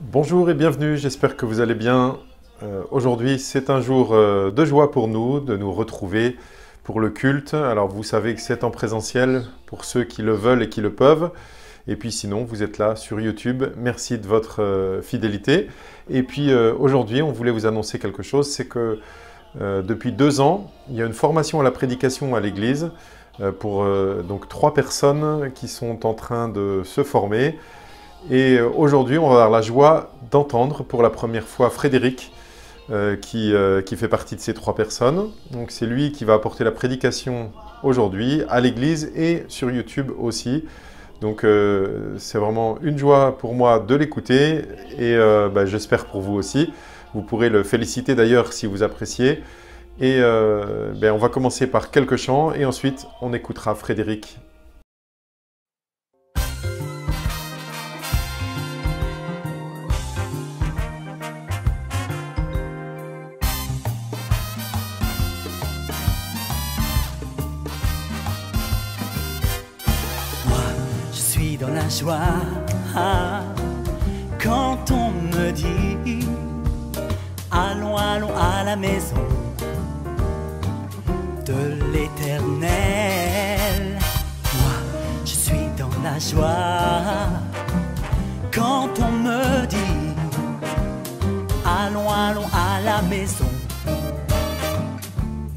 Bonjour et bienvenue, j'espère que vous allez bien. Aujourd'hui, c'est un jour de joie pour nous, de nous retrouver pour le culte. Alors vous savez que c'est en présentiel pour ceux qui le veulent et qui le peuvent. Et puis sinon, vous êtes là sur YouTube. Merci de votre fidélité. Et puis aujourd'hui, on voulait vous annoncer quelque chose, c'est que depuis 2 ans, il y a une formation à la prédication à l'église pour donc 3 personnes qui sont en train de se former. Et aujourd'hui, on va avoir la joie d'entendre pour la première fois Frédéric, qui fait partie de ces 3 personnes. Donc c'est lui qui va apporter la prédication aujourd'hui à l'église et sur YouTube aussi. Donc c'est vraiment une joie pour moi de l'écouter et j'espère pour vous aussi. Vous pourrez le féliciter d'ailleurs si vous appréciez. Et on va commencer par quelques chants et ensuite on écoutera Frédéric. Dans la joie, quand on me dit allons, allons à la maison de l'Éternel. Moi, je suis dans la joie quand on me dit allons, allons à la maison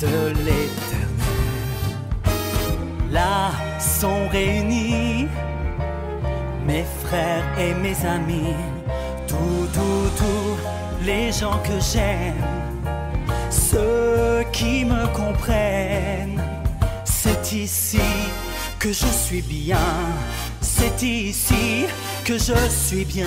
de l'Éternel. Là sont réunis mes frères et mes amis, tous les gens que j'aime, ceux qui me comprennent. C'est ici que je suis bien, c'est ici que je suis bien.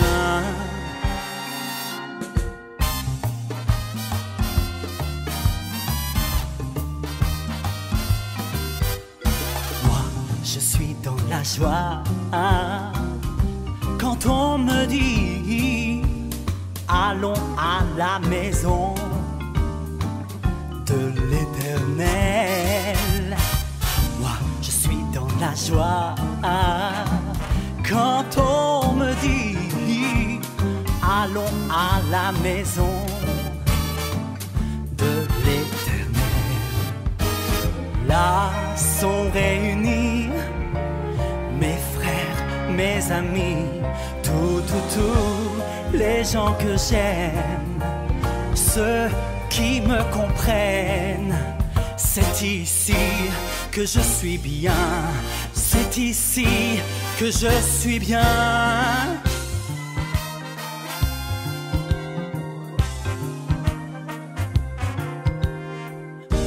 Moi, je suis dans la joie quand on me dit allons à la maison de l'Éternel. Moi, je suis dans la joie quand on me dit allons à la maison de l'Éternel. Là sont réunis mes frères, mes amis, tous les gens que j'aime, ceux qui me comprennent. C'est ici que je suis bien, c'est ici que je suis bien.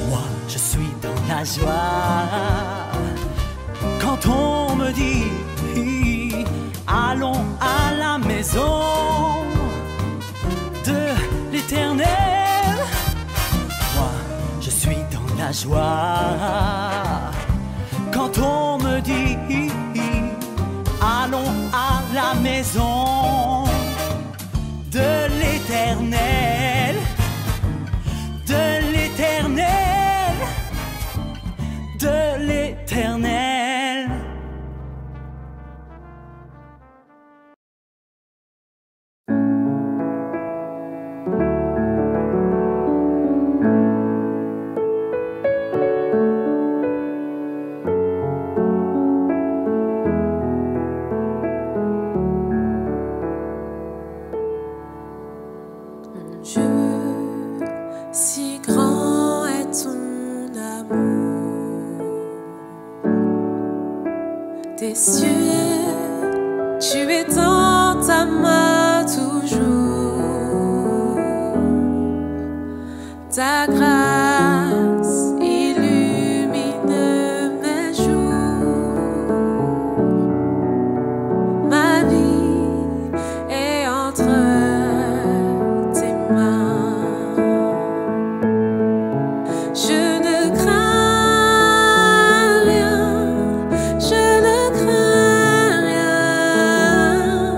Moi, je suis dans la joie quand on me dit allons à la maison de l'Éternel. Moi, je suis dans la joie quand on me dit allons à la maison de l'Éternel, de l'Éternel, de l'Éternel. Si grand est ton amour, des cieux, tu étends ta main toujours. Ta grâce illumine mes jours. Ma vie est entre tes mains. Je ne crains rien, je ne crains rien.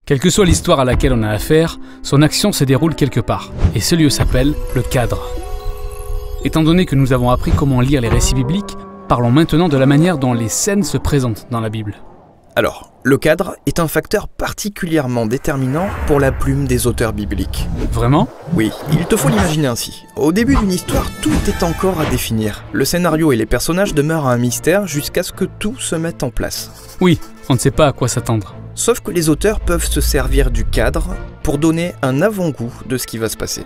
Quelle que soit l'histoire à laquelle on a affaire, son action se déroule quelque part. Et ce lieu s'appelle le cadre. Étant donné que nous avons appris comment lire les récits bibliques, parlons maintenant de la manière dont les scènes se présentent dans la Bible. Alors, le cadre est un facteur particulièrement déterminant pour la plume des auteurs bibliques. Vraiment ? Oui, il te faut l'imaginer ainsi. Au début d'une histoire, tout est encore à définir. Le scénario et les personnages demeurent un mystère jusqu'à ce que tout se mette en place. Oui, on ne sait pas à quoi s'attendre. Sauf que les auteurs peuvent se servir du cadre pour donner un avant-goût de ce qui va se passer.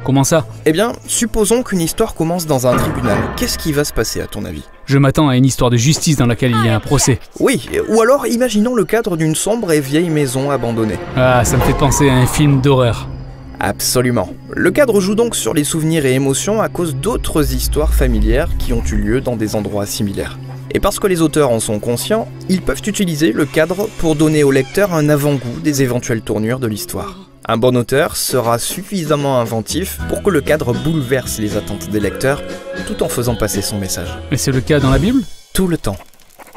Comment ça ? Eh bien, supposons qu'une histoire commence dans un tribunal. Qu'est-ce qui va se passer à ton avis ? Je m'attends à une histoire de justice dans laquelle il y a un procès. Oui, ou alors imaginons le cadre d'une sombre et vieille maison abandonnée. Ah, ça me fait penser à un film d'horreur. Absolument. Le cadre joue donc sur les souvenirs et émotions à cause d'autres histoires familières qui ont eu lieu dans des endroits similaires. Et parce que les auteurs en sont conscients, ils peuvent utiliser le cadre pour donner au lecteur un avant-goût des éventuelles tournures de l'histoire. Un bon auteur sera suffisamment inventif pour que le cadre bouleverse les attentes des lecteurs tout en faisant passer son message. Mais c'est le cas dans la Bible ? Tout le temps.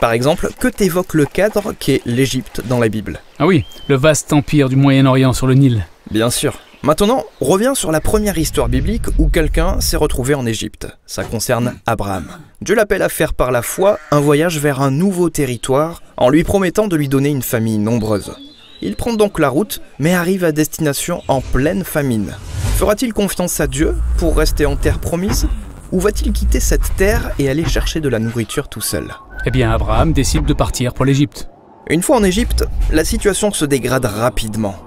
Par exemple, que t'évoque le cadre qu'est l'Égypte dans la Bible ? Ah oui, le vaste empire du Moyen-Orient sur le Nil. Bien sûr. Maintenant, reviens sur la première histoire biblique où quelqu'un s'est retrouvé en Égypte. Ça concerne Abraham. Dieu l'appelle à faire par la foi un voyage vers un nouveau territoire en lui promettant de lui donner une famille nombreuse. Il prend donc la route, mais arrive à destination en pleine famine. Fera-t-il confiance à Dieu pour rester en terre promise ? Ou va-t-il quitter cette terre et aller chercher de la nourriture tout seul ? Eh bien, Abraham décide de partir pour l'Égypte. Une fois en Égypte, la situation se dégrade rapidement.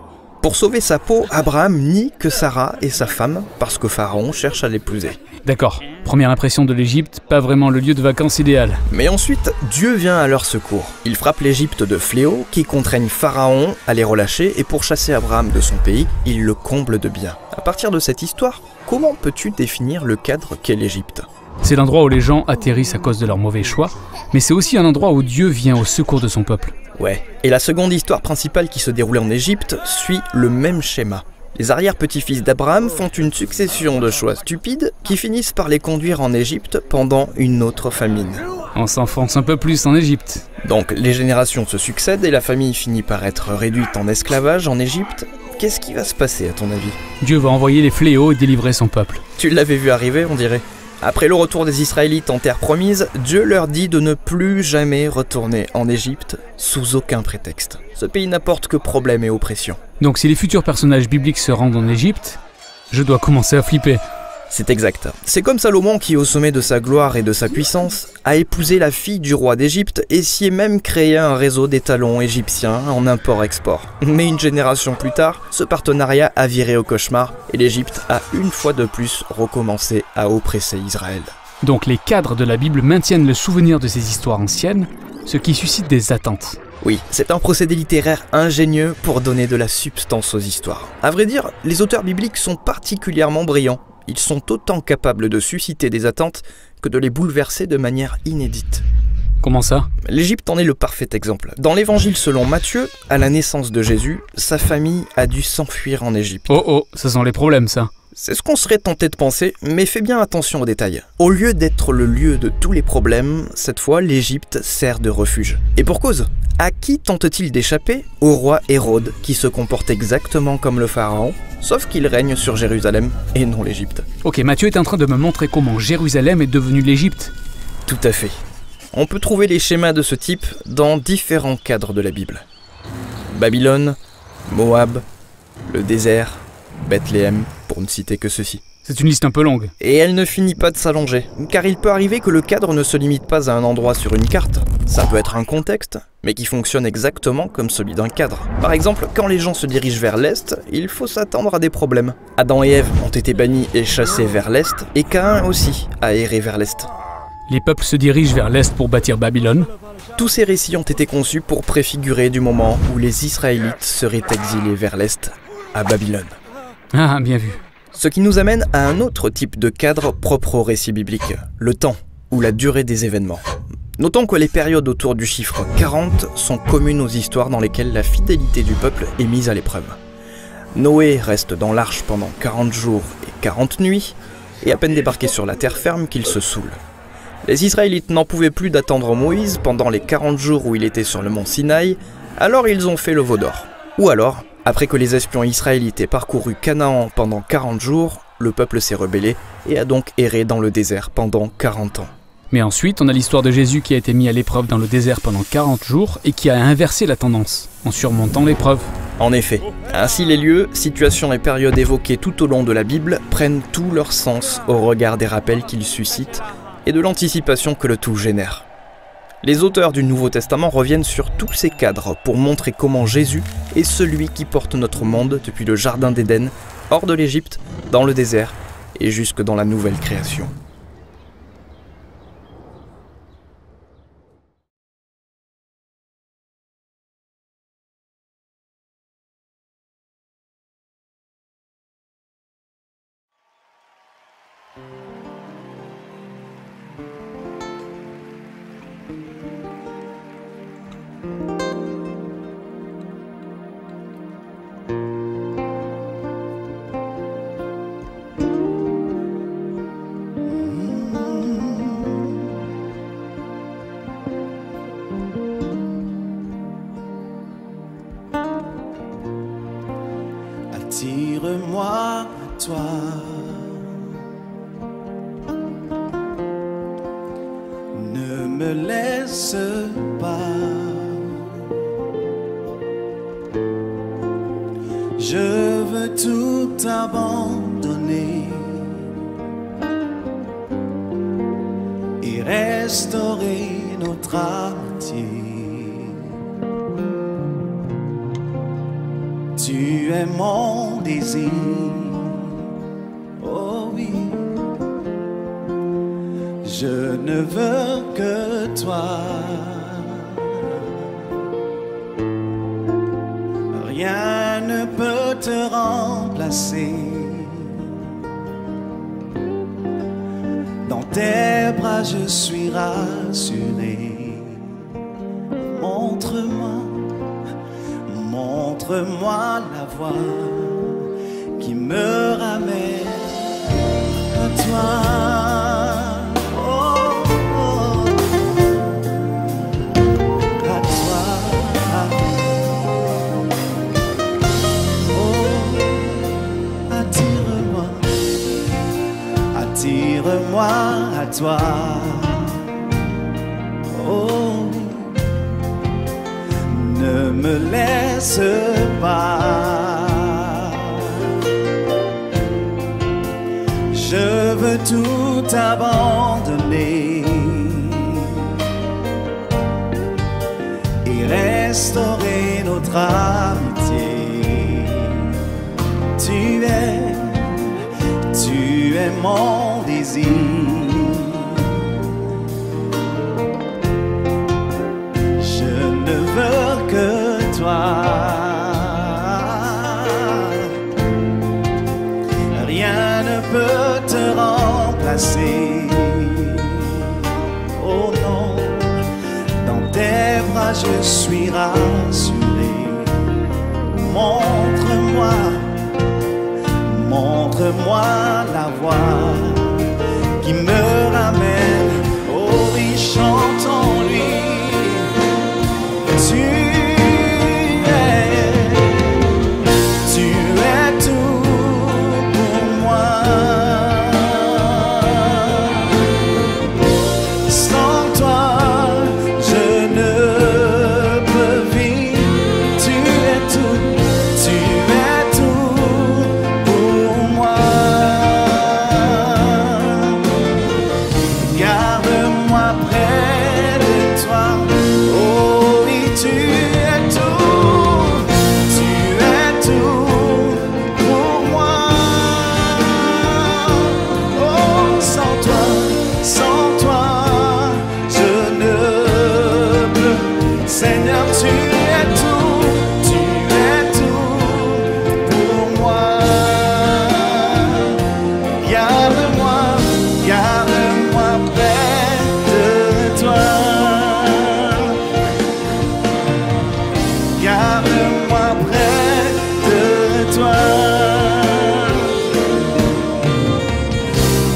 Pour sauver sa peau, Abraham nie que Sarah est sa femme parce que Pharaon cherche à l'épouser. D'accord, première impression de l'Égypte, pas vraiment le lieu de vacances idéal. Mais ensuite, Dieu vient à leur secours. Il frappe l'Égypte de fléaux qui contraignent Pharaon à les relâcher et pour chasser Abraham de son pays, il le comble de biens. À partir de cette histoire, comment peux-tu définir le cadre qu'est l'Égypte ? C'est l'endroit où les gens atterrissent à cause de leur mauvais choix, mais c'est aussi un endroit où Dieu vient au secours de son peuple. Ouais, et la seconde histoire principale qui se déroule en Égypte suit le même schéma. Les arrière-petits-fils d'Abraham font une succession de choix stupides qui finissent par les conduire en Égypte pendant une autre famine. On s'enfonce un peu plus en Égypte. Donc les générations se succèdent et la famille finit par être réduite en esclavage en Égypte. Qu'est-ce qui va se passer à ton avis ? Dieu va envoyer les fléaux et délivrer son peuple. Tu l'avais vu arriver, on dirait. Après le retour des Israélites en terre promise, Dieu leur dit de ne plus jamais retourner en Égypte sous aucun prétexte. Ce pays n'apporte que problèmes et oppression. Donc si les futurs personnages bibliques se rendent en Égypte, je dois commencer à flipper. C'est exact. C'est comme Salomon qui, au sommet de sa gloire et de sa puissance, a épousé la fille du roi d'Égypte et s'y est même créé un réseau d'étalons égyptiens en import-export. Mais une génération plus tard, ce partenariat a viré au cauchemar et l'Égypte a une fois de plus recommencé à oppresser Israël. Donc les cadres de la Bible maintiennent le souvenir de ces histoires anciennes, ce qui suscite des attentes. Oui, c'est un procédé littéraire ingénieux pour donner de la substance aux histoires. À vrai dire, les auteurs bibliques sont particulièrement brillants. Ils sont autant capables de susciter des attentes que de les bouleverser de manière inédite. Comment ça ? L'Égypte en est le parfait exemple. Dans l'évangile selon Matthieu, à la naissance de Jésus, sa famille a dû s'enfuir en Égypte. Oh, ça sent les problèmes ça. C'est ce qu'on serait tenté de penser, mais fais bien attention aux détails. Au lieu d'être le lieu de tous les problèmes, cette fois l'Égypte sert de refuge. Et pour cause, à qui tente-t-il d'échapper ? Au roi Hérode, qui se comporte exactement comme le pharaon, sauf qu'il règne sur Jérusalem et non l'Égypte. Ok, Matthieu est en train de me montrer comment Jérusalem est devenue l'Égypte. Tout à fait. On peut trouver les schémas de ce type dans différents cadres de la Bible. Babylone, Moab, le désert, Bethléem, pour ne citer que ceci. C'est une liste un peu longue. Et elle ne finit pas de s'allonger, car il peut arriver que le cadre ne se limite pas à un endroit sur une carte. Ça peut être un contexte, mais qui fonctionne exactement comme celui d'un cadre. Par exemple, quand les gens se dirigent vers l'Est, il faut s'attendre à des problèmes. Adam et Ève ont été bannis et chassés vers l'Est, et Caïn aussi a erré vers l'Est. Les peuples se dirigent vers l'Est pour bâtir Babylone. Tous ces récits ont été conçus pour préfigurer du moment où les Israélites seraient exilés vers l'Est, à Babylone. Ah, bien vu. Ce qui nous amène à un autre type de cadre propre au récit biblique, le temps, ou la durée des événements. Notons que les périodes autour du chiffre 40 sont communes aux histoires dans lesquelles la fidélité du peuple est mise à l'épreuve. Noé reste dans l'arche pendant 40 jours et 40 nuits, et à peine débarqué sur la terre ferme qu'il se saoule. Les Israélites n'en pouvaient plus d'attendre Moïse pendant les 40 jours où il était sur le mont Sinaï, alors ils ont fait le veau d'or. Ou alors, après que les espions israélites aient parcouru Canaan pendant 40 jours, le peuple s'est rebellé et a donc erré dans le désert pendant 40 ans. Mais ensuite, on a l'histoire de Jésus qui a été mis à l'épreuve dans le désert pendant 40 jours et qui a inversé la tendance, en surmontant l'épreuve. En effet, ainsi les lieux, situations et périodes évoquées tout au long de la Bible prennent tout leur sens au regard des rappels qu'ils suscitent et de l'anticipation que le tout génère. Les auteurs du Nouveau Testament reviennent sur tous ces cadres pour montrer comment Jésus est celui qui porte notre monde depuis le Jardin d'Éden, hors de l'Égypte, dans le désert et jusque dans la nouvelle création. Attire-moi à toi, ne me laisse pas, je veux tout abandonner et restaurer notre amitié. Tu es mon désir, oh oui, je ne veux que toi. Rien ne peut te remplacer. Dans tes bras je suis rassuré. Montre-moi la voie qui me ramène à toi. Oh, oh, à toi. Oh, attire-moi à toi. Oh, ne me laisse pas. Je veux tout abandonner et restaurer notre amitié. Tu es mon désir. Rien ne peut te remplacer. Oh non, dans tes bras je suis rassuré. Montre-moi la voie qui me ramène. Oh oui, chantons-lui.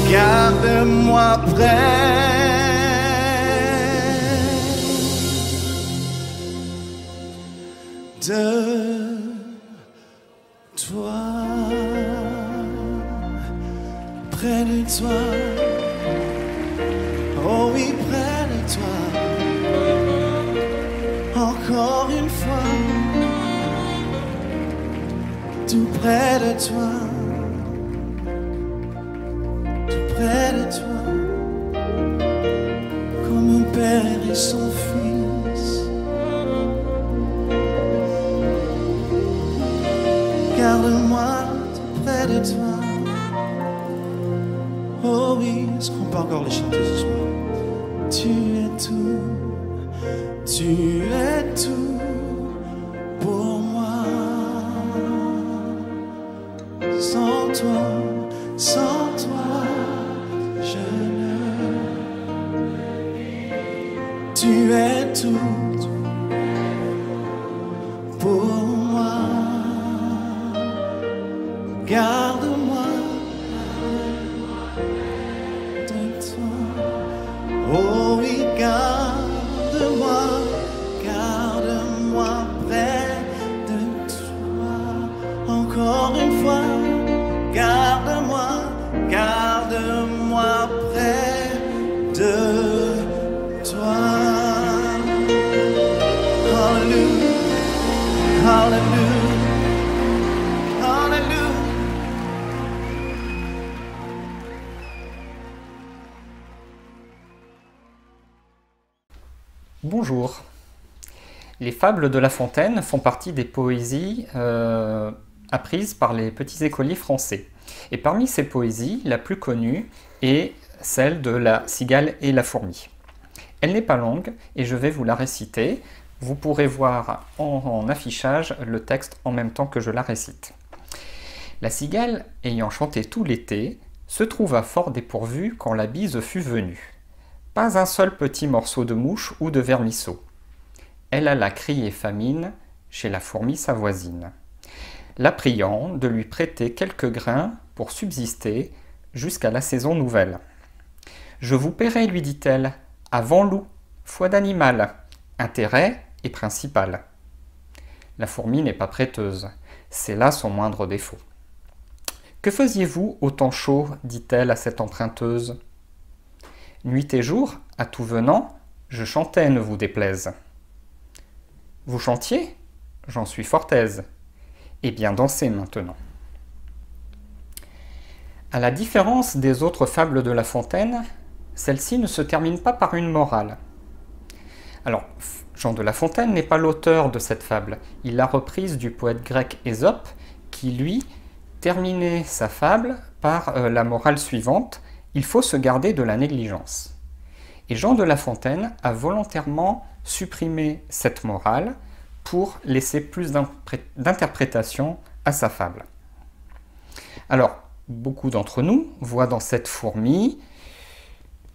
Garde-moi près de toi, près de toi, oh oui, près de toi, encore une fois, tout près de toi, tout près de toi, comme un père et son fils. Garde-moi tout près de toi. Oh oui, est-ce qu'on peut encore les chanter ce soir? Tu es tout, tu es tout pour moi. Sans toi, je ne. Tu es tout pour moi. Garde-moi de toi. Oh oui, garde-moi, garde-moi près de toi. Encore une fois, garde-moi, garde-moi près de toi. Hallelujah, hallelujah, hallelujah. Bonjour. Les fables de La Fontaine font partie des poésies apprises par les petits écoliers français. Et parmi ces poésies, la plus connue est celle de la cigale et la fourmi. Elle n'est pas longue et je vais vous la réciter. Vous pourrez voir en affichage le texte en même temps que je la récite. La cigale, ayant chanté tout l'été, se trouva fort dépourvue quand la bise fut venue. Pas un seul petit morceau de mouche ou de vermisseau. Elle alla crier famine chez la fourmi sa voisine, la priant de lui prêter quelques grains pour subsister jusqu'à la saison nouvelle. « Je vous paierai, lui dit-elle, avant loup, foi d'animal, intérêt et principal. » La fourmi n'est pas prêteuse, c'est là son moindre défaut. « Que faisiez-vous au temps chaud, dit-elle à cette emprunteuse. Nuit et jour, à tout venant, je chantais, ne vous déplaise. Vous chantiez? J'en suis fort aise. Et bien dansez maintenant. À la différence des autres fables de La Fontaine, celle-ci ne se termine pas par une morale. Alors, Jean de La Fontaine n'est pas l'auteur de cette fable. Il l'a reprise du poète grec Ésope, qui, lui, terminait sa fable par la morale suivante: il faut se garder de la négligence. Et Jean de La Fontaine a volontairement supprimé cette morale pour laisser plus d'interprétation à sa fable. Alors, beaucoup d'entre nous voient dans cette fourmi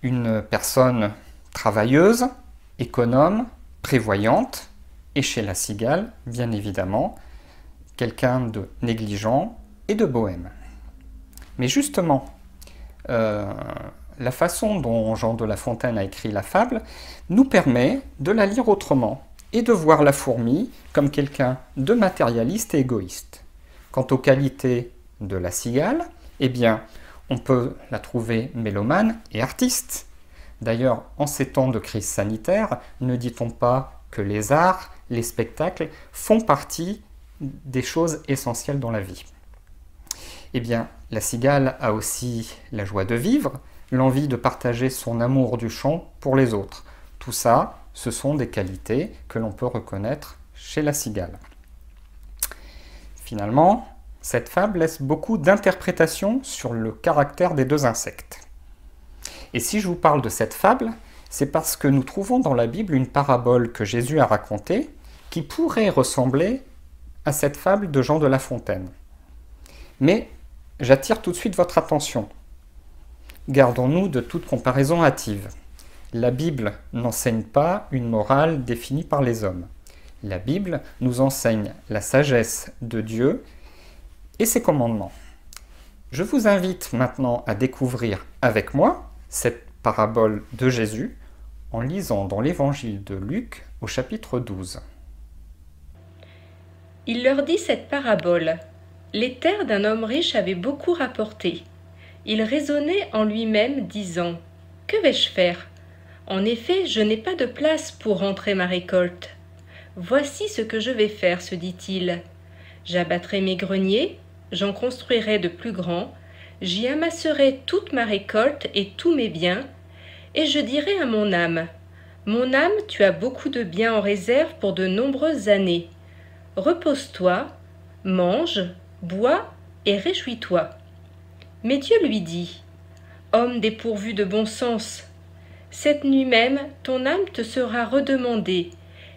une personne travailleuse, économe, prévoyante, et chez la cigale, bien évidemment, quelqu'un de négligent et de bohème. Mais justement, la façon dont Jean de La Fontaine a écrit la fable nous permet de la lire autrement et de voir la fourmi comme quelqu'un de matérialiste et égoïste. Quant aux qualités de la cigale, eh bien, on peut la trouver mélomane et artiste. D'ailleurs, en ces temps de crise sanitaire, ne dit-on pas que les arts, les spectacles font partie des choses essentielles dans la vie? Eh bien, la cigale a aussi la joie de vivre, l'envie de partager son amour du chant pour les autres. Tout ça, ce sont des qualités que l'on peut reconnaître chez la cigale. Finalement, cette fable laisse beaucoup d'interprétations sur le caractère des deux insectes. Et si je vous parle de cette fable, c'est parce que nous trouvons dans la Bible une parabole que Jésus a racontée qui pourrait ressembler à cette fable de Jean de La Fontaine. Mais j'attire tout de suite votre attention. Gardons-nous de toute comparaison hâtive. La Bible n'enseigne pas une morale définie par les hommes. La Bible nous enseigne la sagesse de Dieu et ses commandements. Je vous invite maintenant à découvrir avec moi cette parabole de Jésus en lisant dans l'évangile de Luc au chapitre 12. Il leur dit cette parabole. Les terres d'un homme riche avaient beaucoup rapporté. Il raisonnait en lui-même, disant « Que vais-je faire ? En effet, je n'ai pas de place pour rentrer ma récolte. Voici ce que je vais faire, se dit-il. J'abattrai mes greniers, j'en construirai de plus grands, j'y amasserai toute ma récolte et tous mes biens, et je dirai à mon âme, « Mon âme, tu as beaucoup de biens en réserve pour de nombreuses années. Repose-toi, mange, bois et réjouis-toi. » Mais Dieu lui dit, « Homme dépourvu de bon sens, cette nuit même ton âme te sera redemandée,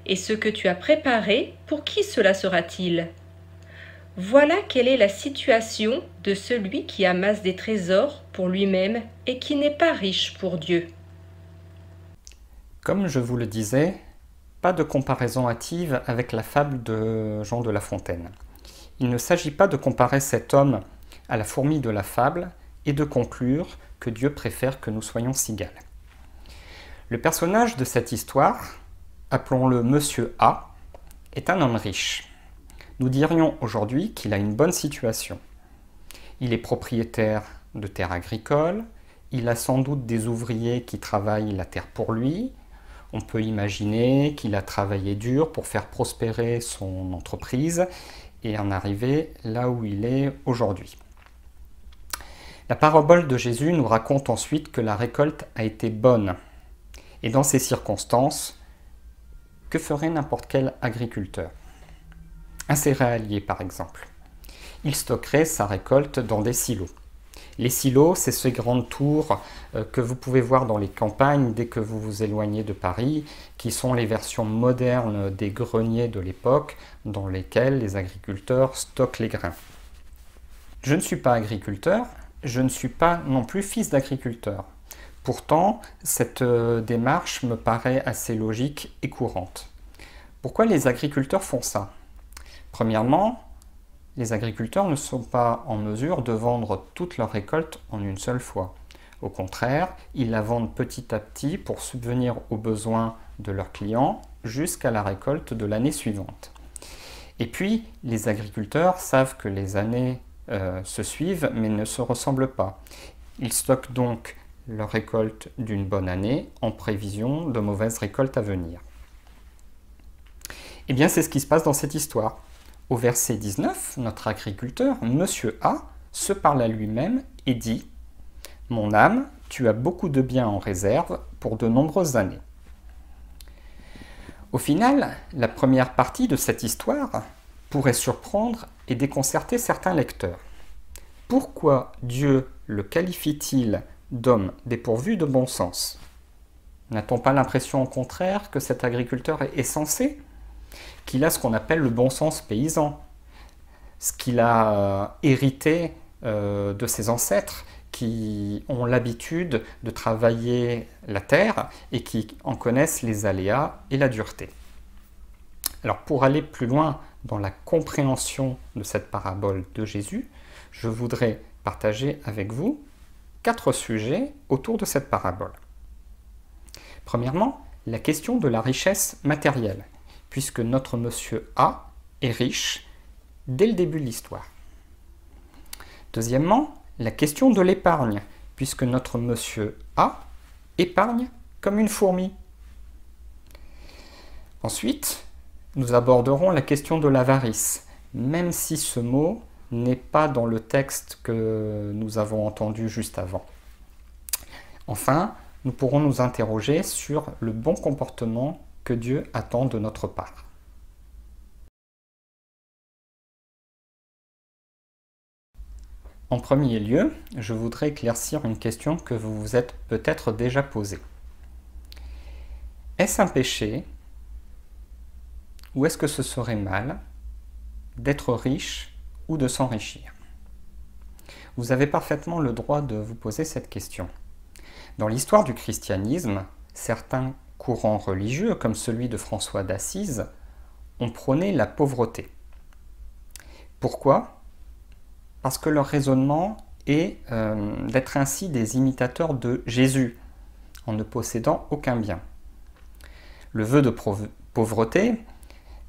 et ce que tu as préparé, pour qui cela sera-t-il ? Voilà quelle est la situation de celui qui amasse des trésors pour lui-même et qui n'est pas riche pour Dieu. » Comme je vous le disais, pas de comparaison hâtive avec la fable de Jean de La Fontaine. Il ne s'agit pas de comparer cet homme à la fourmi de la fable et de conclure que Dieu préfère que nous soyons cigales. Le personnage de cette histoire, appelons-le Monsieur A, est un homme riche. Nous dirions aujourd'hui qu'il a une bonne situation. Il est propriétaire de terres agricoles, il a sans doute des ouvriers qui travaillent la terre pour lui. On peut imaginer qu'il a travaillé dur pour faire prospérer son entreprise et en arriver là où il est aujourd'hui. La parabole de Jésus nous raconte ensuite que la récolte a été bonne. Et dans ces circonstances, que ferait n'importe quel agriculteur? Un céréalier par exemple. Il stockerait sa récolte dans des silos. Les silos, c'est ces grandes tours que vous pouvez voir dans les campagnes dès que vous vous éloignez de Paris, qui sont les versions modernes des greniers de l'époque dans lesquels les agriculteurs stockent les grains. Je ne suis pas agriculteur, je ne suis pas non plus fils d'agriculteur. Pourtant, cette démarche me paraît assez logique et courante. Pourquoi les agriculteurs font ça? Premièrement, les agriculteurs ne sont pas en mesure de vendre toute leur récolte en une seule fois. Au contraire, ils la vendent petit à petit pour subvenir aux besoins de leurs clients jusqu'à la récolte de l'année suivante. Et puis, les agriculteurs savent que les années se suivent mais ne se ressemblent pas. Ils stockent donc leur récolte d'une bonne année en prévision de mauvaises récoltes à venir. Eh bien, c'est ce qui se passe dans cette histoire. Au verset 19, notre agriculteur, Monsieur A, se parle à lui-même et dit « Mon âme, tu as beaucoup de biens en réserve pour de nombreuses années. » Au final, la première partie de cette histoire pourrait surprendre et déconcerter certains lecteurs. Pourquoi Dieu le qualifie-t-il d'homme dépourvu de bon sens? N'a-t-on pas l'impression au contraire que cet agriculteur est sensé, qu'il a ce qu'on appelle le bon sens paysan, ce qu'il a hérité de ses ancêtres qui ont l'habitude de travailler la terre et qui en connaissent les aléas et la dureté. Alors pour aller plus loin dans la compréhension de cette parabole de Jésus, je voudrais partager avec vous 4 sujets autour de cette parabole. Premièrement, la question de la richesse matérielle, puisque notre monsieur A est riche dès le début de l'histoire. Deuxièmement, la question de l'épargne, puisque notre monsieur A épargne comme une fourmi. Ensuite, nous aborderons la question de l'avarice, même si ce mot n'est pas dans le texte que nous avons entendu juste avant. Enfin, nous pourrons nous interroger sur le bon comportement que Dieu attend de notre part. En premier lieu, je voudrais éclaircir une question que vous vous êtes peut-être déjà posée. Est-ce un péché ou est-ce que ce serait mal d'être riche ou de s'enrichir? Vous avez parfaitement le droit de vous poser cette question. Dans l'histoire du christianisme, certains courants religieux, comme celui de François d'Assise, ont prôné la pauvreté. Pourquoi? Parce que leur raisonnement est d'être ainsi des imitateurs de Jésus, en ne possédant aucun bien. Le vœu de pauvreté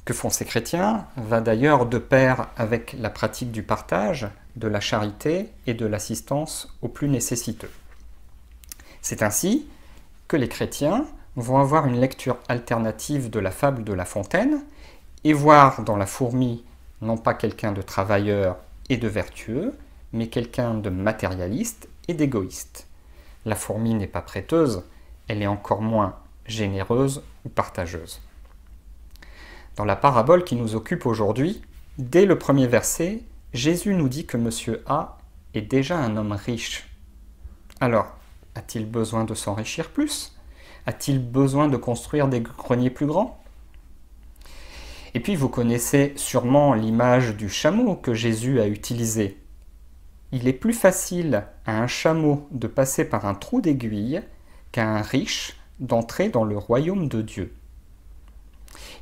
que font ces chrétiens va d'ailleurs de pair avec la pratique du partage, de la charité et de l'assistance aux plus nécessiteux. C'est ainsi que les chrétiens vont avoir une lecture alternative de la fable de La Fontaine et voir dans la fourmi non pas quelqu'un de travailleur et de vertueux, mais quelqu'un de matérialiste et d'égoïste. La fourmi n'est pas prêteuse, elle est encore moins généreuse ou partageuse. Dans la parabole qui nous occupe aujourd'hui, dès le premier verset, Jésus nous dit que Monsieur A est déjà un homme riche. Alors, a-t-il besoin de s'enrichir plus? A-t-il besoin de construire des greniers plus grands? Et puis vous connaissez sûrement l'image du chameau que Jésus a utilisée. Il est plus facile à un chameau de passer par un trou d'aiguille qu'à un riche d'entrer dans le royaume de Dieu.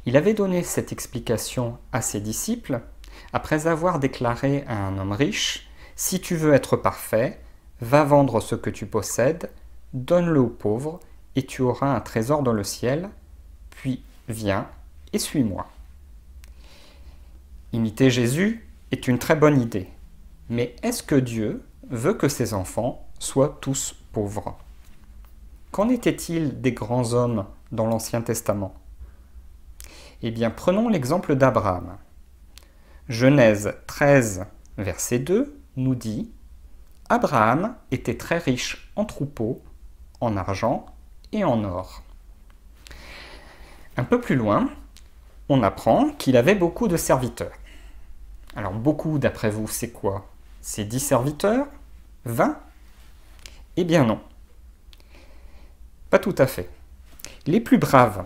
Il avait donné cette explication à ses disciples après avoir déclaré à un homme riche « Si tu veux être parfait, va vendre ce que tu possèdes, donne-le aux pauvres, et tu auras un trésor dans le ciel, puis viens et suis-moi. » Imiter Jésus est une très bonne idée, mais est-ce que Dieu veut que ses enfants soient tous pauvres? Qu'en était-il des grands hommes dans l'Ancien Testament? Eh bien, prenons l'exemple d'Abraham. Genèse 13, verset 2, nous dit « Abraham était très riche en troupeaux, en argent et en or. » Un peu plus loin, on apprend qu'il avait beaucoup de serviteurs. Alors, beaucoup, d'après vous, c'est quoi? C'est 10 serviteurs? 20? Eh bien non. Pas tout à fait. Les plus braves,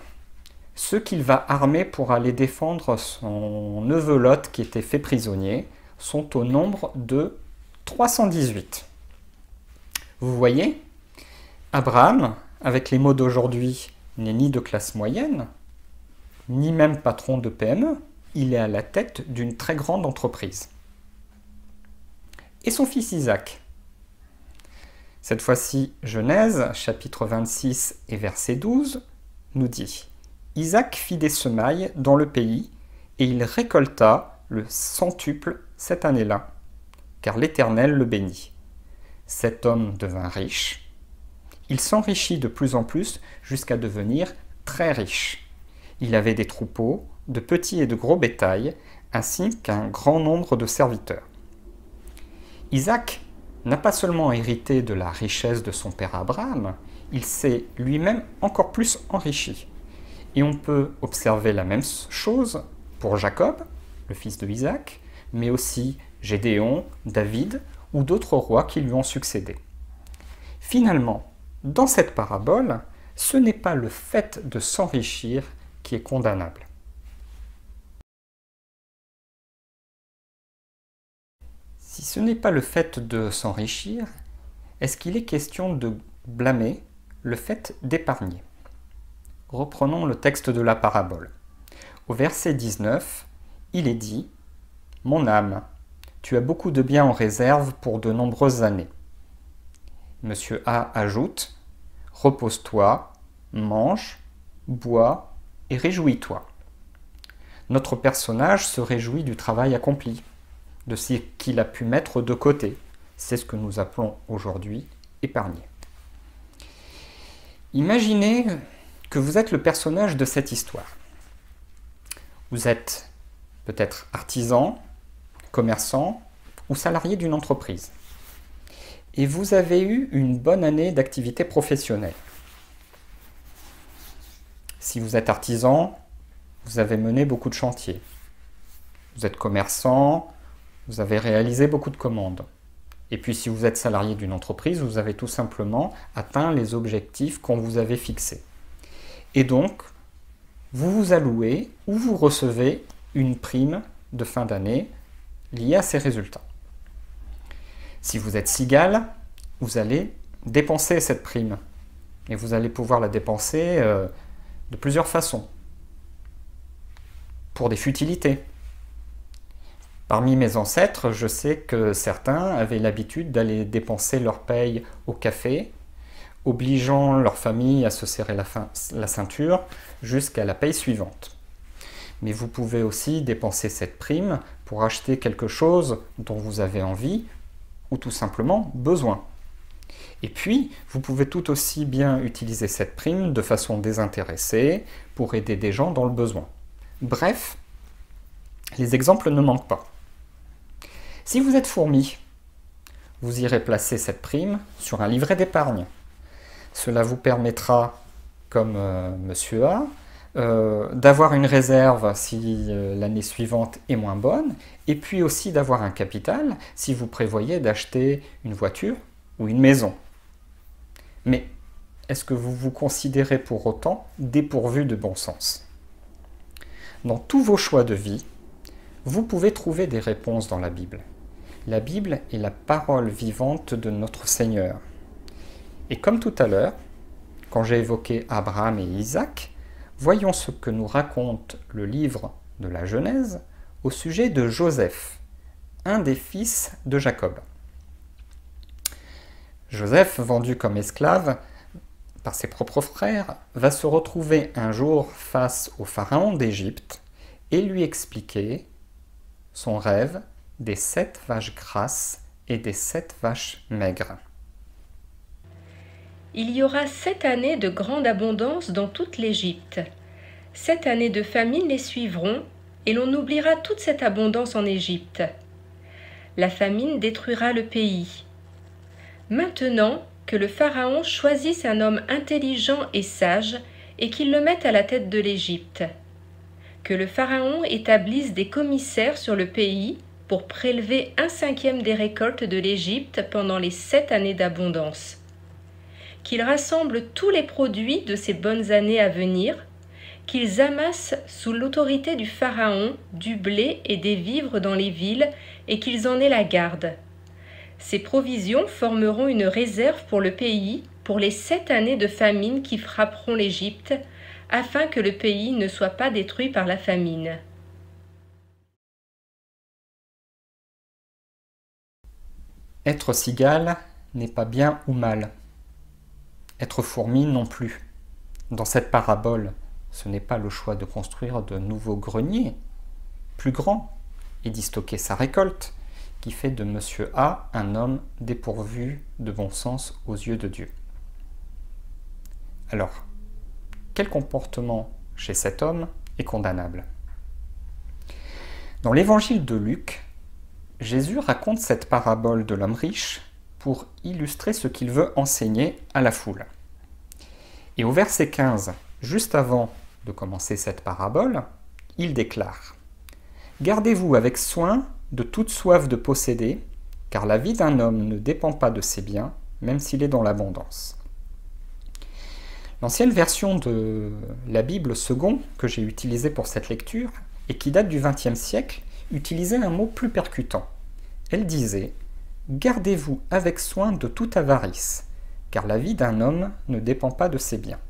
ceux qu'il va armer pour aller défendre son neveu Lot qui était fait prisonnier, sont au nombre de 318. Vous voyez, Abraham, avec les mots d'aujourd'hui, n'est ni de classe moyenne, ni même patron de PME, il est à la tête d'une très grande entreprise. Et son fils Isaac? Cette fois-ci, Genèse, chapitre 26 et verset 12, nous dit « Isaac fit des semailles dans le pays, et il récolta le centuple cette année-là, car l'Éternel le bénit. Cet homme devint riche. Il s'enrichit de plus en plus jusqu'à devenir très riche. Il avait des troupeaux, de petits et de gros bétail, ainsi qu'un grand nombre de serviteurs. » Isaac n'a pas seulement hérité de la richesse de son père Abraham, il s'est lui-même encore plus enrichi. Et on peut observer la même chose pour Jacob, le fils de Isaac, mais aussi Gédéon, David ou d'autres rois qui lui ont succédé. Finalement, dans cette parabole, ce n'est pas le fait de s'enrichir qui est condamnable. Si ce n'est pas le fait de s'enrichir, est-ce qu'il est question de blâmer le fait d'épargner? Reprenons le texte de la parabole. Au verset 19, il est dit « Mon âme, tu as beaucoup de biens en réserve pour de nombreuses années. » Monsieur A ajoute « Repose-toi, mange, bois et réjouis-toi. » Notre personnage se réjouit du travail accompli, de ce qu'il a pu mettre de côté. C'est ce que nous appelons aujourd'hui épargner. Imaginez que vous êtes le personnage de cette histoire. Vous êtes peut-être artisan, commerçant ou salarié d'une entreprise. Et vous avez eu une bonne année d'activité professionnelle. Si vous êtes artisan, vous avez mené beaucoup de chantiers. Vous êtes commerçant, vous avez réalisé beaucoup de commandes. Et puis si vous êtes salarié d'une entreprise, vous avez tout simplement atteint les objectifs qu'on vous avait fixés. Et donc, vous vous allouez ou vous recevez une prime de fin d'année liée à ces résultats. Si vous êtes cigale, vous allez dépenser cette prime. Et vous allez pouvoir la dépenser de plusieurs façons. Pour des futilités. Parmi mes ancêtres, je sais que certains avaient l'habitude d'aller dépenser leur paye au café, obligeant leur famille à se serrer la ceinture jusqu'à la paye suivante. Mais vous pouvez aussi dépenser cette prime pour acheter quelque chose dont vous avez envie ou tout simplement besoin. Et puis, vous pouvez tout aussi bien utiliser cette prime de façon désintéressée pour aider des gens dans le besoin. Bref, les exemples ne manquent pas. Si vous êtes fourmi, vous irez placer cette prime sur un livret d'épargne. Cela vous permettra, comme Monsieur A, d'avoir une réserve si l'année suivante est moins bonne, et puis aussi d'avoir un capital si vous prévoyez d'acheter une voiture ou une maison. Mais est-ce que vous vous considérez pour autant dépourvu de bon sens? Dans tous vos choix de vie, vous pouvez trouver des réponses dans la Bible. La Bible est la parole vivante de notre Seigneur. Et comme tout à l'heure, quand j'ai évoqué Abraham et Isaac, voyons ce que nous raconte le livre de la Genèse au sujet de Joseph, un des fils de Jacob. Joseph, vendu comme esclave par ses propres frères, va se retrouver un jour face au pharaon d'Égypte et lui expliquer son rêve des 7 vaches grasses et des 7 vaches maigres. Il y aura 7 années de grande abondance dans toute l'Égypte. 7 années de famine les suivront, et l'on oubliera toute cette abondance en Égypte. La famine détruira le pays. Maintenant que le Pharaon choisisse un homme intelligent et sage, et qu'il le mette à la tête de l'Égypte. Que le Pharaon établisse des commissaires sur le pays pour prélever 1/5 des récoltes de l'Égypte pendant les 7 années d'abondance. Qu'ils rassemblent tous les produits de ces bonnes années à venir, qu'ils amassent sous l'autorité du Pharaon du blé et des vivres dans les villes et qu'ils en aient la garde. Ces provisions formeront une réserve pour le pays pour les 7 années de famine qui frapperont l'Égypte, afin que le pays ne soit pas détruit par la famine. Être cigale n'est pas bien ou mal. Être fourmi non plus. Dans cette parabole, ce n'est pas le choix de construire de nouveaux greniers, plus grands, et d'y stocker sa récolte, qui fait de Monsieur A un homme dépourvu de bon sens aux yeux de Dieu. Alors, quel comportement chez cet homme est condamnable? Dans l'évangile de Luc, Jésus raconte cette parabole de l'homme riche pour illustrer ce qu'il veut enseigner à la foule. Et au verset 15, juste avant de commencer cette parabole, il déclare « Gardez-vous avec soin de toute soif de posséder, car la vie d'un homme ne dépend pas de ses biens, même s'il est dans l'abondance. » L'ancienne version de la Bible second que j'ai utilisée pour cette lecture, et qui date du XXe siècle, utilisait un mot plus percutant. Elle disait « Gardez-vous avec soin de toute avarice, car la vie d'un homme ne dépend pas de ses biens. »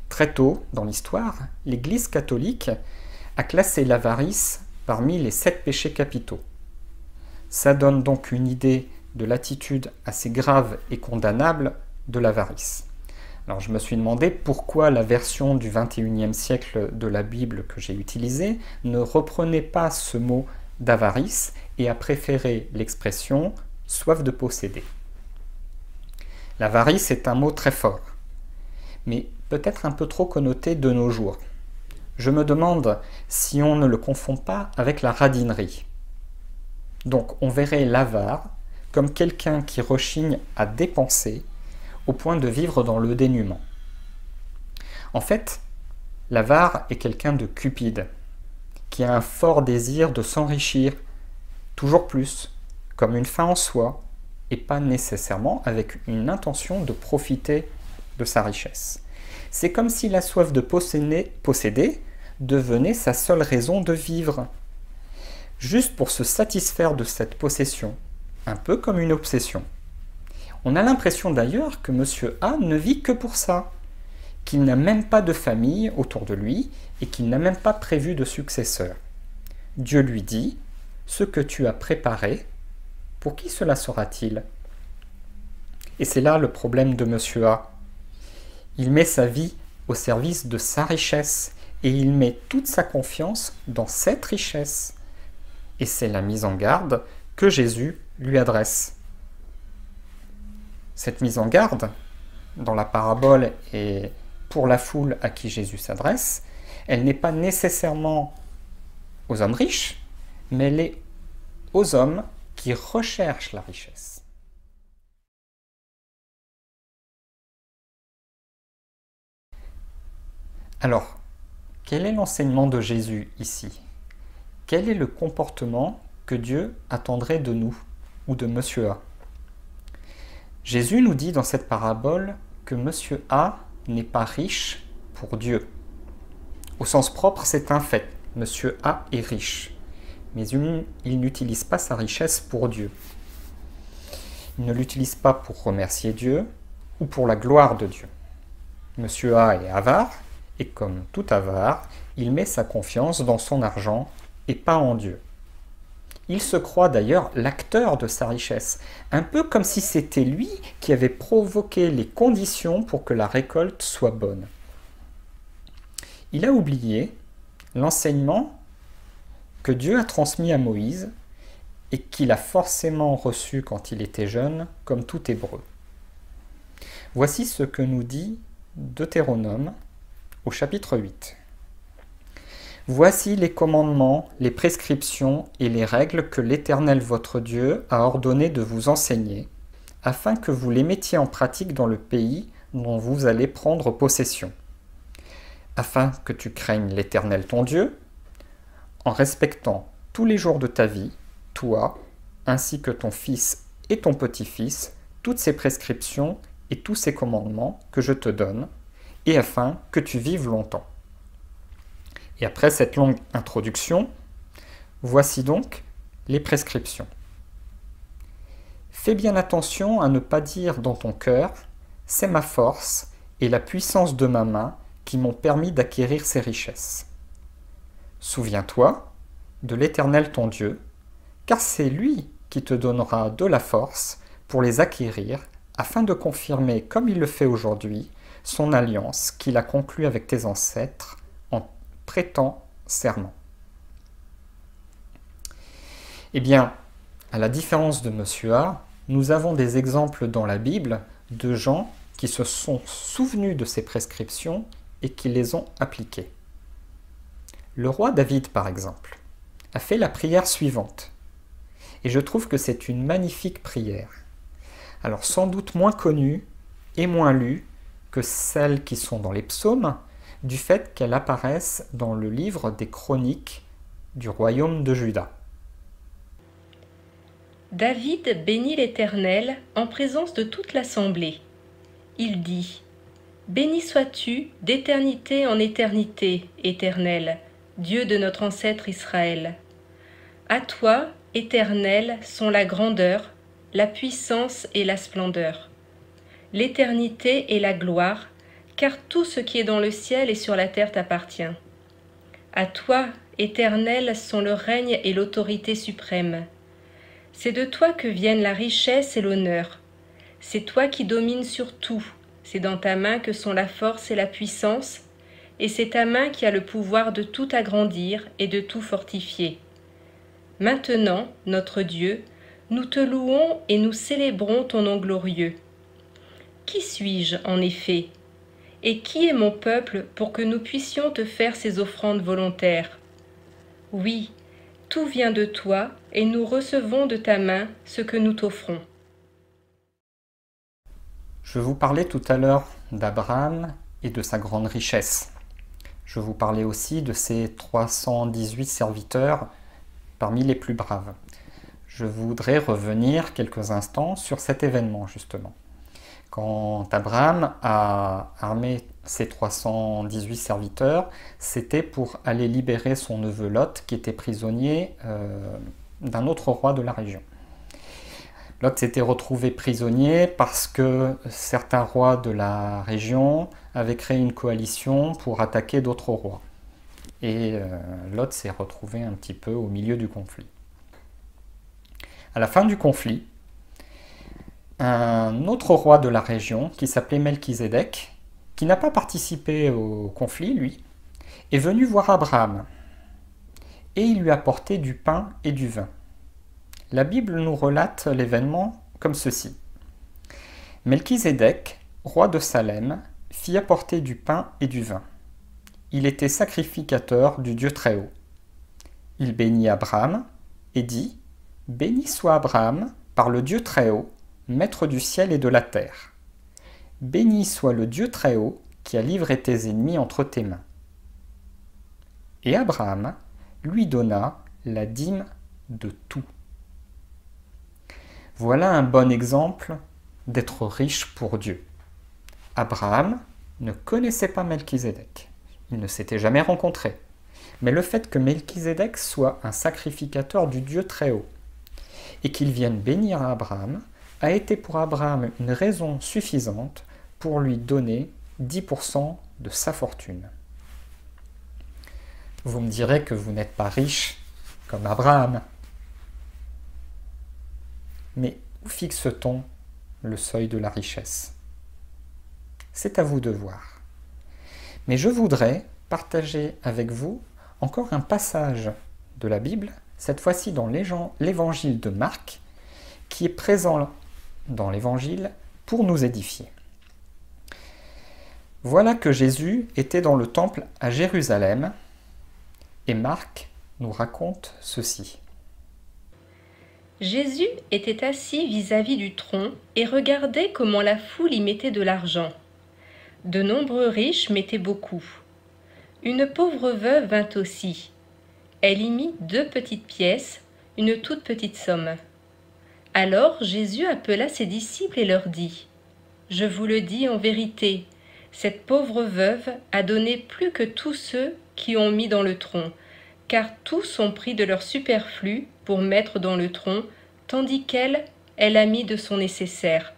Très tôt dans l'histoire, l'Église catholique a classé l'avarice parmi les 7 péchés capitaux. Ça donne donc une idée de l'attitude assez grave et condamnable de l'avarice. Alors je me suis demandé pourquoi la version du XXIe siècle de la Bible que j'ai utilisée ne reprenait pas ce mot d'avarice et a préféré l'expression « soif de posséder ». L'avarice est un mot très fort, mais peut-être un peu trop connoté de nos jours. Je me demande si on ne le confond pas avec la radinerie. Donc on verrait l'avare comme quelqu'un qui rechigne à dépenser au point de vivre dans le dénuement. En fait, l'avare est quelqu'un de cupide, qui a un fort désir de s'enrichir toujours plus, comme une fin en soi, et pas nécessairement avec une intention de profiter de sa richesse. C'est comme si la soif de posséder devenait sa seule raison de vivre, juste pour se satisfaire de cette possession, un peu comme une obsession. On a l'impression d'ailleurs que Monsieur A ne vit que pour ça, qu'il n'a même pas de famille autour de lui et qu'il n'a même pas prévu de successeur. Dieu lui dit « Ce que tu as préparé, pour qui cela sera-t-il » Et c'est là le problème de Monsieur A. Il met sa vie au service de sa richesse et il met toute sa confiance dans cette richesse. Et c'est la mise en garde que Jésus lui adresse. Cette mise en garde, dans la parabole et pour la foule à qui Jésus s'adresse, elle n'est pas nécessairement aux hommes riches, mais elle est aux hommes qui recherchent la richesse. Alors, quel est l'enseignement de Jésus ici? Quel est le comportement que Dieu attendrait de nous ou de Monsieur A? Jésus nous dit dans cette parabole que Monsieur A n'est pas riche pour Dieu. Au sens propre, c'est un fait. Monsieur A est riche, mais il n'utilise pas sa richesse pour Dieu. Il ne l'utilise pas pour remercier Dieu ou pour la gloire de Dieu. Monsieur A est avare, et comme tout avare, il met sa confiance dans son argent et pas en Dieu. Il se croit d'ailleurs l'acteur de sa richesse, un peu comme si c'était lui qui avait provoqué les conditions pour que la récolte soit bonne. Il a oublié l'enseignement que Dieu a transmis à Moïse et qu'il a forcément reçu quand il était jeune, comme tout Hébreu. Voici ce que nous dit Deutéronome au chapitre 8. Voici les commandements, les prescriptions et les règles que l'Éternel votre Dieu a ordonné de vous enseigner, afin que vous les mettiez en pratique dans le pays dont vous allez prendre possession, afin que tu craignes l'Éternel ton Dieu, en respectant tous les jours de ta vie, toi, ainsi que ton fils et ton petit-fils, toutes ces prescriptions et tous ces commandements que je te donne, et afin que tu vives longtemps. Et après cette longue introduction, voici donc les prescriptions. Fais bien attention à ne pas dire dans ton cœur « c'est ma force et la puissance de ma main qui m'ont permis d'acquérir ces richesses. » Souviens-toi de l'Éternel ton Dieu, car c'est lui qui te donnera de la force pour les acquérir, afin de confirmer, comme il le fait aujourd'hui, son alliance qu'il a conclue avec tes ancêtres en prêtant serment. Eh bien, à la différence de Monsieur A, nous avons des exemples dans la Bible de gens qui se sont souvenus de ces prescriptions et qui les ont appliquées. Le roi David, par exemple, a fait la prière suivante. Et je trouve que c'est une magnifique prière. Alors sans doute moins connue et moins lue que celles qui sont dans les psaumes, du fait qu'elles apparaissent dans le livre des chroniques du royaume de Juda. David bénit l'Éternel en présence de toute l'assemblée. Il dit : Béni sois-tu d'éternité en éternité, Éternel, Dieu de notre ancêtre Israël. À toi, Éternel, sont la grandeur, la puissance et la splendeur, l'éternité et la gloire, car tout ce qui est dans le ciel et sur la terre t'appartient. À toi, Éternel, sont le règne et l'autorité suprême. C'est de toi que viennent la richesse et l'honneur. C'est toi qui domines sur tout. C'est dans ta main que sont la force et la puissance, et c'est ta main qui a le pouvoir de tout agrandir et de tout fortifier. Maintenant, notre Dieu, nous te louons et nous célébrons ton nom glorieux. Qui suis-je, en effet? Et qui est mon peuple pour que nous puissions te faire ces offrandes volontaires? Oui, tout vient de toi, et nous recevons de ta main ce que nous t'offrons. Je vous parlais tout à l'heure d'Abraham et de sa grande richesse. Je vous parlais aussi de ses 318 serviteurs parmi les plus braves. Je voudrais revenir quelques instants sur cet événement, justement. Quand Abraham a armé ses 318 serviteurs, c'était pour aller libérer son neveu Lot, qui était prisonnier d'un autre roi de la région. Lot s'était retrouvé prisonnier parce que certains rois de la région avaient créé une coalition pour attaquer d'autres rois. Et Lot s'est retrouvé un petit peu au milieu du conflit. À la fin du conflit, un autre roi de la région, qui s'appelait Melchizedek, qui n'a pas participé au conflit, lui, est venu voir Abraham, et il lui a apporté du pain et du vin. La Bible nous relate l'événement comme ceci. Melchizedek, roi de Salem, fit apporter du pain et du vin. Il était sacrificateur du Dieu Très-Haut. Il bénit Abraham et dit « Béni soit Abraham par le Dieu Très-Haut, maître du ciel et de la terre. Béni soit le Dieu Très-Haut qui a livré tes ennemis entre tes mains. » Et Abraham lui donna la dîme de tout. Voilà un bon exemple d'être riche pour Dieu. Abraham ne connaissait pas Melchizedek. Ils ne s'étaient jamais rencontrés. Mais le fait que Melchizedek soit un sacrificateur du Dieu Très-Haut et qu'il vienne bénir Abraham a été pour Abraham une raison suffisante pour lui donner 10% de sa fortune. Vous me direz que vous n'êtes pas riche comme Abraham. Mais où fixe-t-on le seuil de la richesse? C'est à vous de voir. Mais je voudrais partager avec vous encore un passage de la Bible, cette fois-ci dans l'évangile de Marc, qui est présent dans l'évangile pour nous édifier. Voilà que Jésus était dans le temple à Jérusalem, et Marc nous raconte ceci. Jésus était assis vis-à-vis du tronc et regardait comment la foule y mettait de l'argent. De nombreux riches mettaient beaucoup. Une pauvre veuve vint aussi. Elle y mit 2 petites pièces, une toute petite somme. Alors Jésus appela ses disciples et leur dit : « Je vous le dis en vérité, cette pauvre veuve a donné plus que tous ceux qui ont mis dans le tronc, car tous ont pris de leur superflu pour mettre dans le tronc, tandis qu'elle, elle a mis de son nécessaire,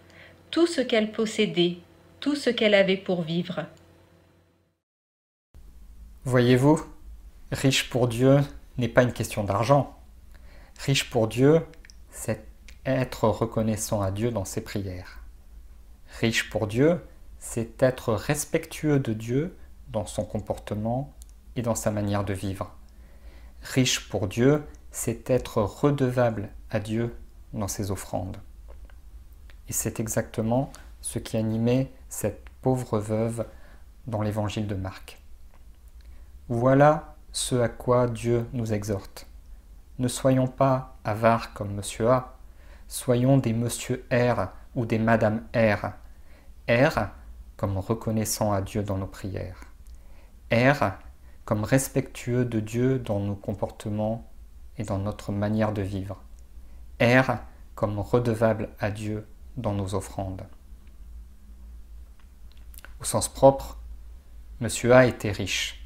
tout ce qu'elle possédait, tout ce qu'elle avait pour vivre. » Voyez-vous, riche pour Dieu n'est pas une question d'argent. Riche pour Dieu, c'est être reconnaissant à Dieu dans ses prières. Riche pour Dieu, c'est être respectueux de Dieu dans son comportement et dans sa manière de vivre. Riche pour Dieu, c'est être redevable à Dieu dans ses offrandes. Et c'est exactement ce qui animait cette pauvre veuve dans l'évangile de Marc. Voilà ce à quoi Dieu nous exhorte. Ne soyons pas avares comme Monsieur A, soyons des Monsieur R ou des Madame R. R comme reconnaissant à Dieu dans nos prières. R comme respectueux de Dieu dans nos comportements et dans notre manière de vivre. R comme redevable à Dieu dans nos offrandes. Au sens propre, Monsieur A était riche.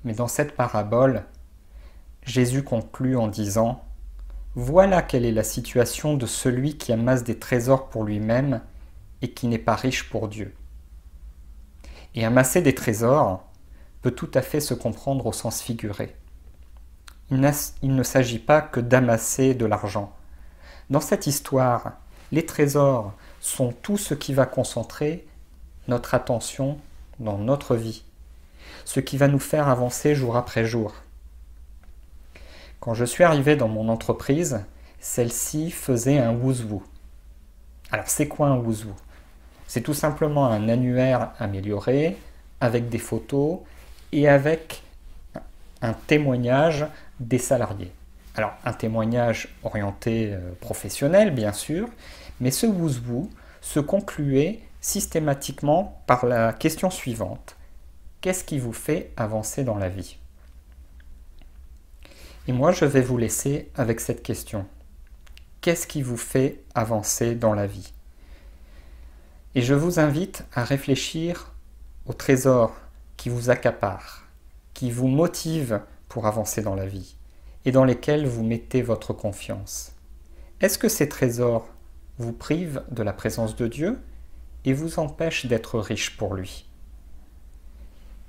Mais dans cette parabole, Jésus conclut en disant « Voilà quelle est la situation de celui qui amasse des trésors pour lui-même et qui n'est pas riche pour Dieu. » Et amasser des trésors peut tout à fait se comprendre au sens figuré. Il ne s'agit pas que d'amasser de l'argent. Dans cette histoire, les trésors sont tout ce qui va concentrer notre attention dans notre vie, ce qui va nous faire avancer jour après jour. Quand je suis arrivé dans mon entreprise, celle-ci faisait un wouzou. Alors c'est quoi un wouzou? C'est tout simplement un annuaire amélioré, avec des photos et avec un témoignage des salariés. Alors un témoignage orienté professionnel bien sûr, mais ce wouzou se concluait systématiquement par la question suivante. Qu'est-ce qui vous fait avancer dans la vie? Et moi, je vais vous laisser avec cette question. Qu'est-ce qui vous fait avancer dans la vie? Et je vous invite à réfléchir aux trésors qui vous accaparent, qui vous motivent pour avancer dans la vie, et dans lesquels vous mettez votre confiance. Est-ce que ces trésors vous privent de la présence de Dieu et vous empêchent d'être riche pour lui?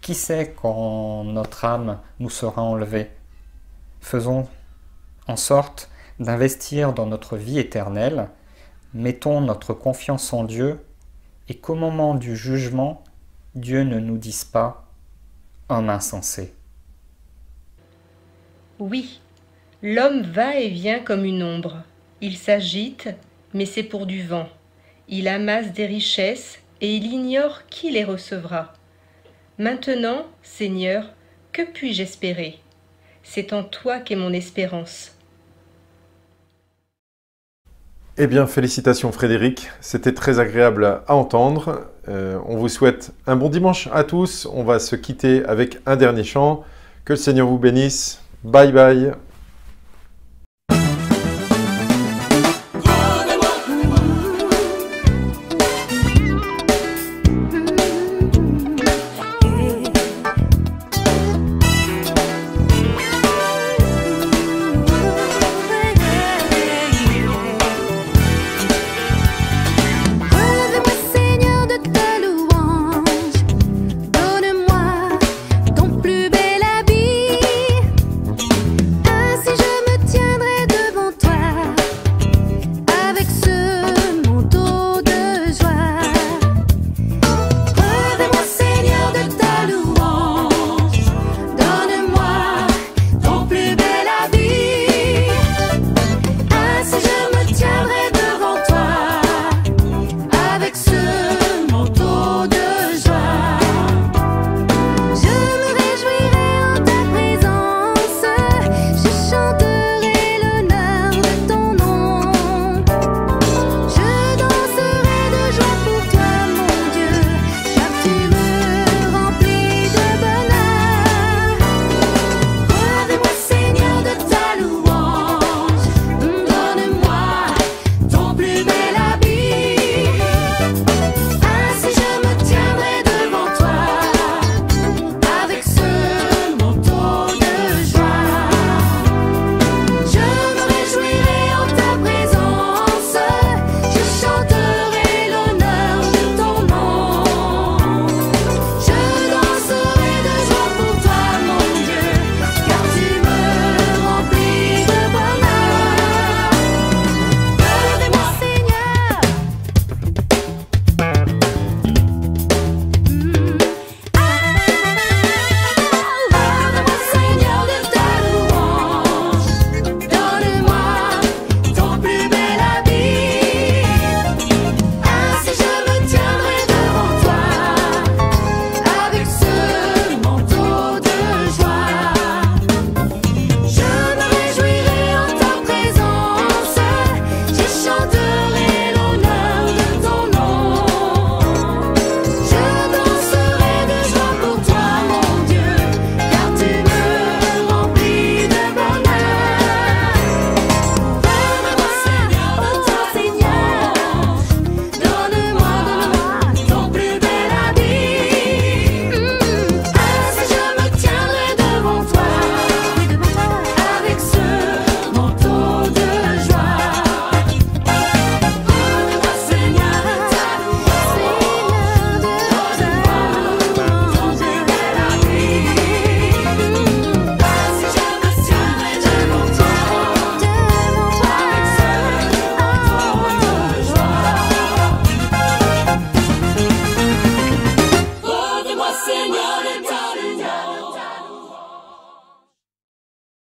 Qui sait quand notre âme nous sera enlevée? Faisons en sorte d'investir dans notre vie éternelle, mettons notre confiance en Dieu et qu'au moment du jugement, Dieu ne nous dise pas « homme insensé. Oui, l'homme va et vient comme une ombre. Il s'agite, mais c'est pour du vent. Il amasse des richesses et il ignore qui les recevra. Maintenant, Seigneur, que puis-je espérer? C'est en toi qu'est mon espérance. Eh bien, félicitations Frédéric, c'était très agréable à entendre. On vous souhaite un bon dimanche à tous. On va se quitter avec un dernier chant. Que le Seigneur vous bénisse. Bye bye. Seigneur,